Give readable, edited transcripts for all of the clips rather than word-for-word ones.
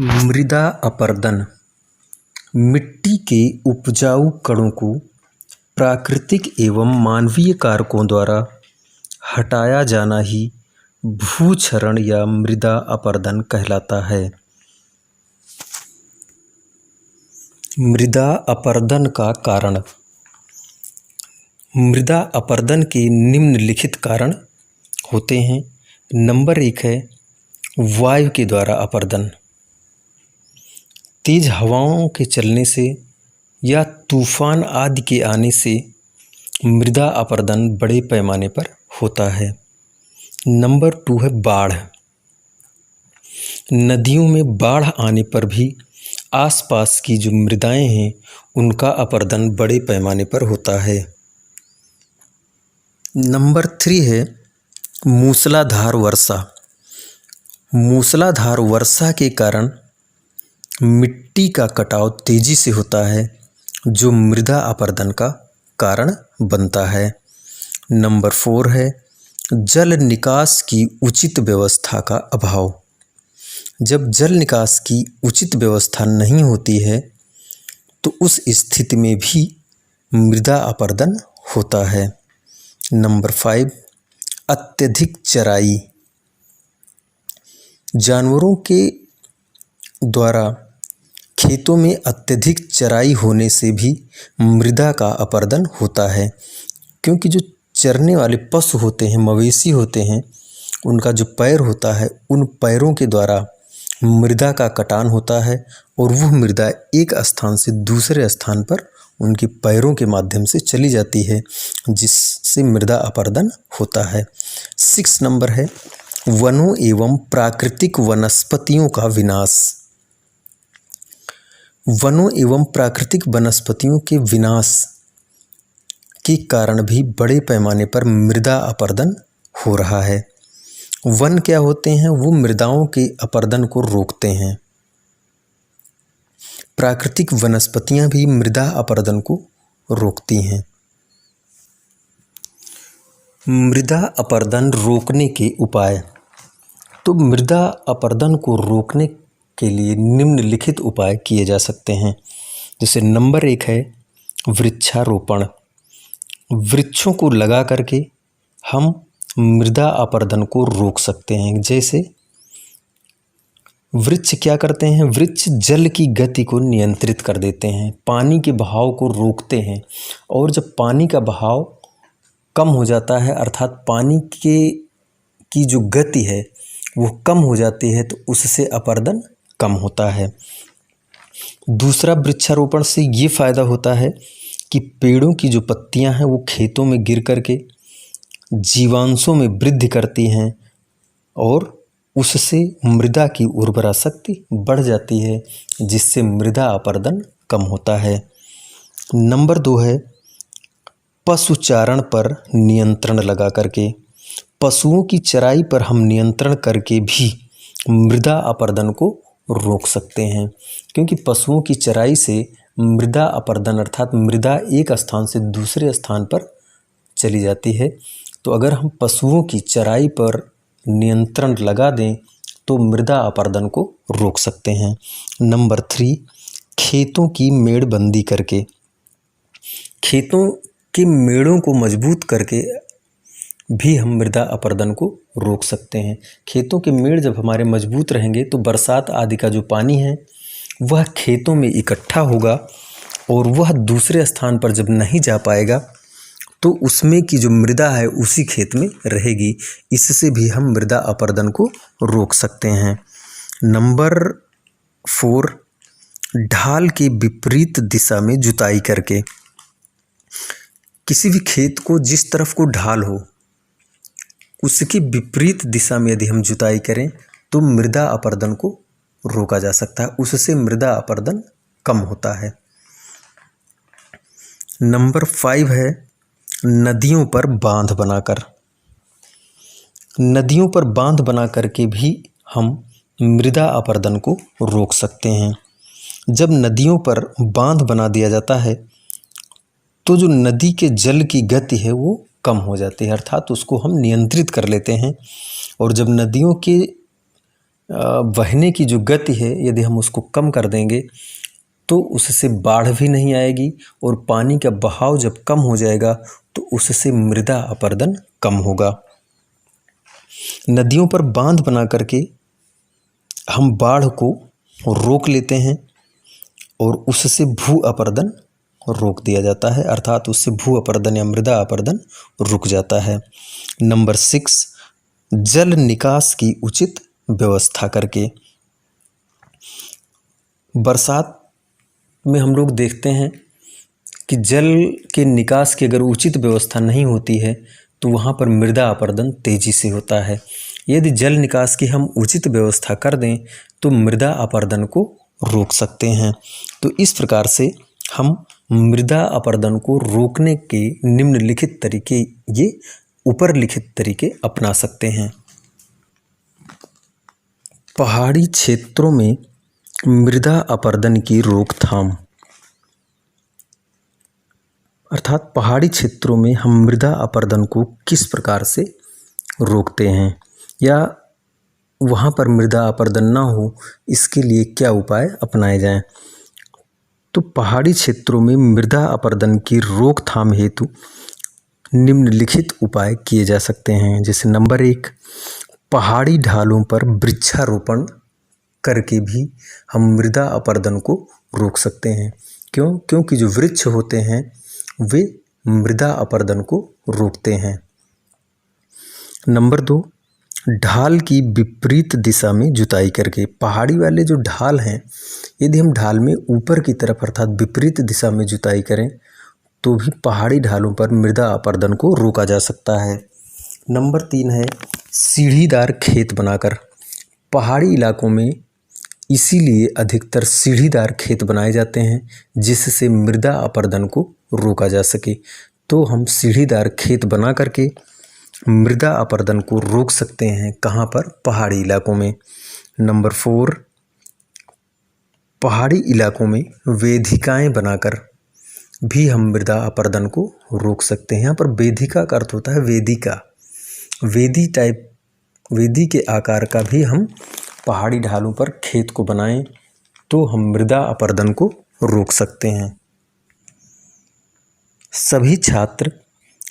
मृदा अपरदन मिट्टी के उपजाऊ कणों को प्राकृतिक एवं मानवीय कारकों द्वारा हटाया जाना ही भूक्षरण या मृदा अपरदन कहलाता है। मृदा अपरदन का कारण। मृदा अपरदन के निम्नलिखित कारण होते हैं। नंबर 1 है वायु के द्वारा अपरदन। तेज हवाओं के चलने से या तूफान आदि के आने से मृदा अपरदन बड़े पैमाने पर होता है। नंबर 2 है बाढ़। नदियों में बाढ़ आने पर भी आसपास की जो मृदाएं हैं उनका अपरदन बड़े पैमाने पर होता है। नंबर 3 है मूसलाधार वर्षा। मूसलाधार वर्षा के कारण मिट्टी का कटाव तेजी से होता है जो मृदा अपरदन का कारण बनता है। नंबर 4 है जल निकास की उचित व्यवस्था का अभाव। जब जल निकास की उचित व्यवस्था नहीं होती है तो उस स्थिति में भी मृदा अपरदन होता है। नंबर 5 अत्यधिक चराई। जानवरों के द्वारा खेतों में अत्यधिक चराई होने से भी मृदा का अपरदन होता है, क्योंकि जो चरने वाले पशु होते हैं, मवेशी होते हैं, उनका जो पैर होता है उन पैरों के द्वारा मृदा का कटान होता है और वह मृदा एक स्थान से दूसरे स्थान पर उनके पैरों के माध्यम से चली जाती है, जिससे मृदा अपरदन होता है। 6 नंबर है वनों एवं प्राकृतिक वनस्पतियों का विनाश। वनों एवं प्राकृतिक वनस्पतियों के विनाश के कारण भी बड़े पैमाने पर मृदा अपरदन हो रहा है। वन क्या होते हैं? वो मृदाओं के अपरदन को रोकते हैं। प्राकृतिक वनस्पतियां भी मृदा अपरदन को रोकती हैं। मृदा अपरदन रोकने के उपाय। तो मृदा अपरदन को रोकने के लिए निम्नलिखित उपाय किए जा सकते हैं। जैसे नंबर 1 है वृक्षारोपण। वृक्षों को लगा करके हम मृदा अपरदन को रोक सकते हैं। जैसे वृक्ष क्या करते हैं? वृक्ष जल की गति को नियंत्रित कर देते हैं, पानी के बहाव को रोकते हैं, और जब पानी का बहाव कम हो जाता है अर्थात पानी की जो गति है वो कम हो जाती है तो उससे अपरदन कम होता है। दूसरा, वृक्षारोपण से ये फायदा होता है कि पेड़ों की जो पत्तियां हैं वो खेतों में गिर करके जीवांशों में वृद्धि करती हैं और उससे मृदा की उर्वरा शक्ति बढ़ जाती है, जिससे मृदा अपरदन कम होता है। नंबर 2 है पशुचारण पर नियंत्रण लगा करके। पशुओं की चराई पर हम नियंत्रण करके भी मृदा अपरदन को रोक सकते हैं, क्योंकि पशुओं की चराई से मृदा अपरदन अर्थात मृदा एक स्थान से दूसरे स्थान पर चली जाती है। तो अगर हम पशुओं की चराई पर नियंत्रण लगा दें तो मृदा अपरदन को रोक सकते हैं। नंबर 3 खेतों की मेड़बंदी करके। खेतों के मेड़ों को मजबूत करके भी हम मृदा अपरदन को रोक सकते हैं। खेतों के मेड़ जब हमारे मजबूत रहेंगे तो बरसात आदि का जो पानी है वह खेतों में इकट्ठा होगा और वह दूसरे स्थान पर जब नहीं जा पाएगा तो उसमें की जो मृदा है उसी खेत में रहेगी। इससे भी हम मृदा अपरदन को रोक सकते हैं। नंबर 4 ढाल के विपरीत दिशा में जुताई करके। किसी भी खेत को जिस तरफ को ढाल हो उसकी विपरीत दिशा में यदि हम जुताई करें तो मृदा अपरदन को रोका जा सकता है, उससे मृदा अपरदन कम होता है। नंबर 5 है नदियों पर बांध बनाकर। नदियों पर बांध बना करके भी हम मृदा अपरदन को रोक सकते हैं। जब नदियों पर बांध बना दिया जाता है तो जो नदी के जल की गति है वो कम हो जाती है, अर्थात उसको हम नियंत्रित कर लेते हैं। और जब नदियों के बहने की जो गति है यदि हम उसको कम कर देंगे तो उससे बाढ़ भी नहीं आएगी, और पानी का बहाव जब कम हो जाएगा तो उससे मृदा अपरदन कम होगा। नदियों पर बांध बना करके हम बाढ़ को रोक लेते हैं और उससे भू अपरदन रोक दिया जाता है, अर्थात उससे भू अपरदन या मृदा अपरदन रुक जाता है। नंबर 6, जल निकास की उचित व्यवस्था करके। बरसात में हम लोग देखते हैं कि जल के निकास की अगर उचित व्यवस्था नहीं होती है तो वहाँ पर मृदा अपरदन तेजी से होता है। यदि जल निकास की हम उचित व्यवस्था कर दें तो मृदा अपरदन को रोक सकते हैं। तो इस प्रकार से हम मृदा अपरदन को रोकने के निम्नलिखित तरीके, ये ऊपर लिखित तरीके अपना सकते हैं। पहाड़ी क्षेत्रों में मृदा अपरदन की रोकथाम, अर्थात पहाड़ी क्षेत्रों में हम मृदा अपरदन को किस प्रकार से रोकते हैं या वहाँ पर मृदा अपरदन ना हो इसके लिए क्या उपाय अपनाए जाएं। तो पहाड़ी क्षेत्रों में मृदा अपरदन की रोकथाम हेतु निम्नलिखित उपाय किए जा सकते हैं। जैसे नंबर 1, पहाड़ी ढालों पर वृक्षारोपण करके भी हम मृदा अपरदन को रोक सकते हैं। क्योंकि जो वृक्ष होते हैं वे मृदा अपरदन को रोकते हैं। नंबर 2, ढाल की विपरीत दिशा में जुताई करके। पहाड़ी वाले जो ढाल हैं यदि हम ढाल में ऊपर की तरफ अर्थात विपरीत दिशा में जुताई करें तो भी पहाड़ी ढालों पर मृदा अपरदन को रोका जा सकता है। नंबर 3 है सीढ़ीदार खेत बनाकर। पहाड़ी इलाकों में इसीलिए अधिकतर सीढ़ीदार खेत बनाए जाते हैं जिससे मृदा अपरदन को रोका जा सके। तो हम सीढ़ीदार खेत बना करके मृदा अपरदन को रोक सकते हैं। कहाँ पर? पहाड़ी इलाकों में। नंबर 4, पहाड़ी इलाकों में वेदिकाएं बनाकर भी हम मृदा अपरदन को रोक सकते हैं। यहाँ पर वेदिका का अर्थ होता है वेदिका, वेदी के आकार का भी हम पहाड़ी ढालों पर खेत को बनाएं तो हम मृदा अपरदन को रोक सकते हैं। सभी छात्र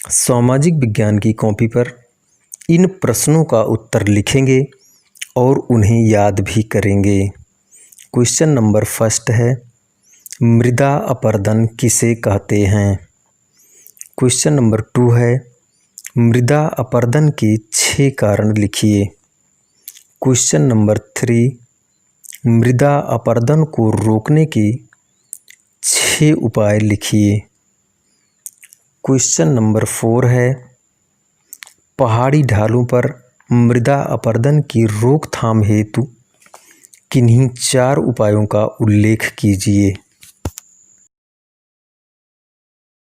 सामाजिक विज्ञान की कॉपी पर इन प्रश्नों का उत्तर लिखेंगे और उन्हें याद भी करेंगे। क्वेश्चन नंबर 1 है, मृदा अपरदन किसे कहते हैं? क्वेश्चन नंबर 2 है, मृदा अपरदन के 6 कारण लिखिए। क्वेश्चन नंबर 3, मृदा अपरदन को रोकने के 6 उपाय लिखिए। क्वेश्चन नंबर 4 है, पहाड़ी ढालों पर मृदा अपरदन की रोकथाम हेतु किन्हीं 4 उपायों का उल्लेख कीजिए।